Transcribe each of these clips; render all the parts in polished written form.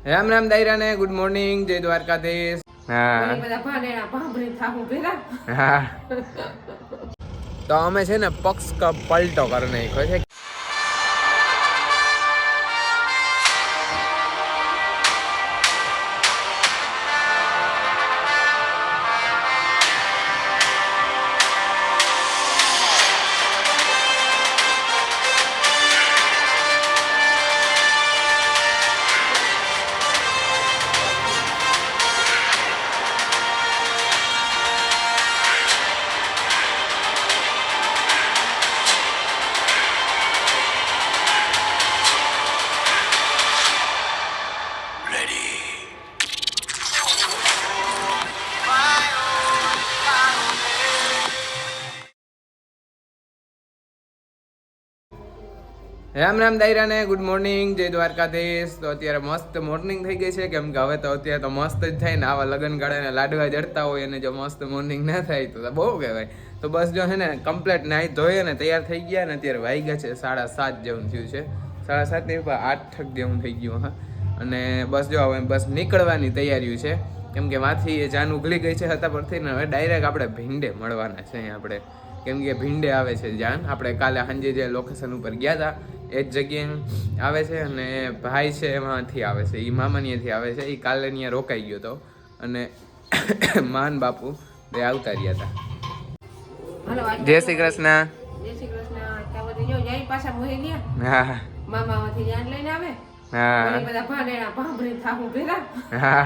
રામ રામ દાયરા ને good morning, જય દ્વારકાધીશ. હા તો અમે છે ને પક્ષ પલટો કરી નાખ્યો છે. રામ રામ દાયરા ને ગુડ મોર્નિંગ, જય દ્વારકાધીશ. તો અત્યારે મસ્ત મોર્નિંગ થઈ ગઈ છે, કેમ કે હવે તો અત્યારે તો મસ્ત જ થાય ને. આવા લગન ગાળાને લાડવા જડતા હોય અને જો મસ્ત મોર્નિંગ ના થાય તો બહુ કહેવાય. તો બસ જો છે ને કમ્પ્લીટ નાહી ધોઈએ ને તૈયાર થઈ ગયા ને અત્યારે વાગ્યા છે 7:30 જેવું થયું છે. 7:30 ની 8 જેવું થઈ ગયું. હા, અને બસ જો હવે બસ નીકળવાની તૈયારીઓ છે, કેમ કે માથી એ જાન ઉઘલી ગઈ છે હતા પરથી ને હવે ડાયરેક્ટ આપણે ભીંડે મળવાના છે આપણે, કેમ કે ભીંડે આવે છે જાન. આપણે કાલે સાંજે જે લોકેશન ઉપર ગયા હતા એ જ જગ્યાએ આવે છે, અને ભાઈ છે એમાંથી આવે છે, એ મામાનીયાથી આવે છે. એ કાલે ત્યાં રોકાઈ ગયો હતો અને માન બાપુ બે આવતા રહ્યા હતા. જય શ્રી કૃષ્ણ. જય શ્રી કૃષ્ણ. હા મામામાંથી જાન લઈને આવે. હા બધા ભાનેણા ભાંભરી થાહું ભેરા. હા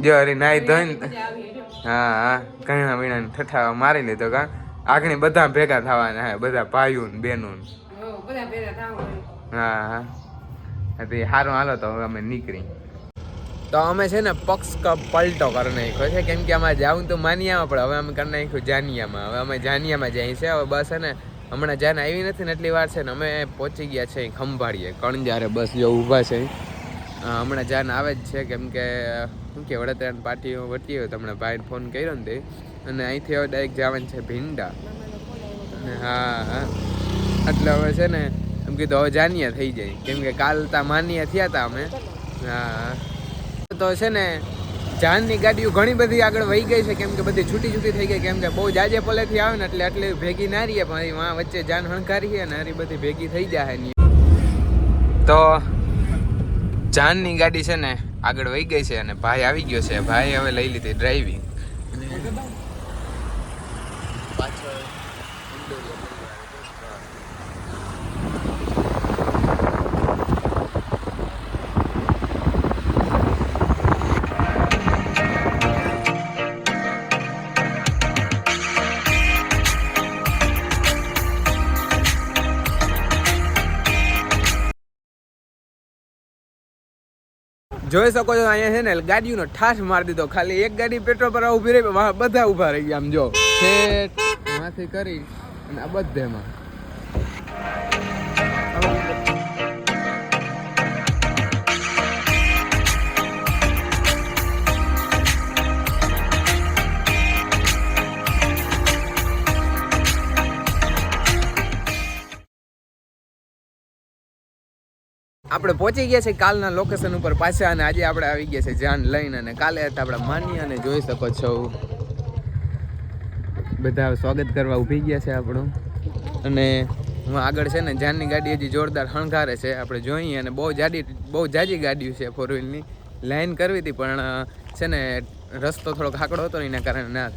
જો હરી નાઈ ધોઈને હા હા કણા વીણા ઠઠાવા મારી લીધો કા આગળ બધા ભેગા થવાના હે, બધા ભાઈઓ ને બહેનો. બધા ભેગા થાહું. હા હા સારું હાલો તો હવે અમે નીકળી. તો અમે છે ને પક્ષ પલટો કરી નાખ્યો છે, કેમ કે અમારે જાવું તો માનિયામાં પણ હવે અમે કરી નાખ્યું જાનિયામાં. હવે અમે જાનિયામાં જઈએ છીએ. હવે બસ છે ને હમણાં જાન આવી નથી ને એટલી વાર છે ને અમે પહોંચી ગયા છે ખંભાળીએ કણજારે. બસ જો ઊભા છે હમણાં જાન આવે જ છે, કેમ કે શું કે વડોદરાની પાર્ટીઓ વટી હોય તો હમણાં ભાઈને ફોન કર્યો ને તે, અને અહીંથી હવે ડાયરેક્ટ જવાનું છે ભીંડા. હા હા એટલે હવે છે ને એમ કીધું હવે જાનિયા થઈ જાય, કેમ કે કાલ તા માનિયા થયા હતા અમે. હા તો છે ને જાનની ગાડીઓ ઘણી બધી આગળ વહી ગઈ છે, કેમ કે બધી છૂટી થઈ ગઈ, કેમ કે બહુ જાજે પલેથી આવે ને એટલે આટલી ભેગી ના રહીએ, પણ વાં વચ્ચે જાન હણકારીએ ને હારી બધી ભેગી થઈ જાય. તો જાનની ગાડી છે ને આગળ વહી ગઈ છે અને ભાઈ આવી ગયો છે. ભાઈ હવે લઈ લીધી ડ્રાઇવિંગ. જોઈ શકો છો અહીંયા છે ને ગાડીઓનો ઠાઠ મારી દીધો. ખાલી એક ગાડી પેટ્રોલ પર ઊભી રહી, બધા ઊભા રહી ગયા. આમ જો માંથી કરી અને આ બધેમાં આપણે પહોંચી ગયા છે કાલના લોકેશન ઉપર પાછા, અને આજે આપણે આવી ગયા છે જાન લઈને. અને કાલે હતા આપણે માની, અને જોઈ શકો છો બધા સ્વાગત કરવા ઊભી ગયા છે આપણું. અને આગળ છે ને જાનની ગાડી હજી જોરદાર હણગારે છે, આપણે જોઈએ. અને બહુ જાજી ગાડીઓ છે, 4 વ્હીલની લાઈન કરવી હતી, પણ છે ને રસ્તો થોડોક હાકડો હતો એના કારણે ના.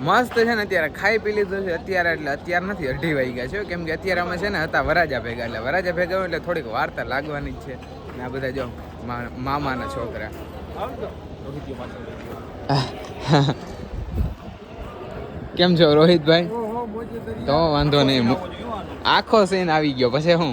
મસ્ત છે ને અત્યારે ખાઈ પી લીધું છે અત્યારે, એટલે અત્યારે નથી 2:30 વાગ્યા છે, કેમ કે અત્યારે અમે છે ને હતા વરાજા ભેગા, એટલે વરાજા ભેગા હોય એટલે થોડીક વાર્તા લાગવાની જ છે. ને આ બધા જો મામાના છોકરા. કેમ છો રોહિતભાઈ? તો વાંધો નહીં, આખો સીન આવી ગયો પછી હું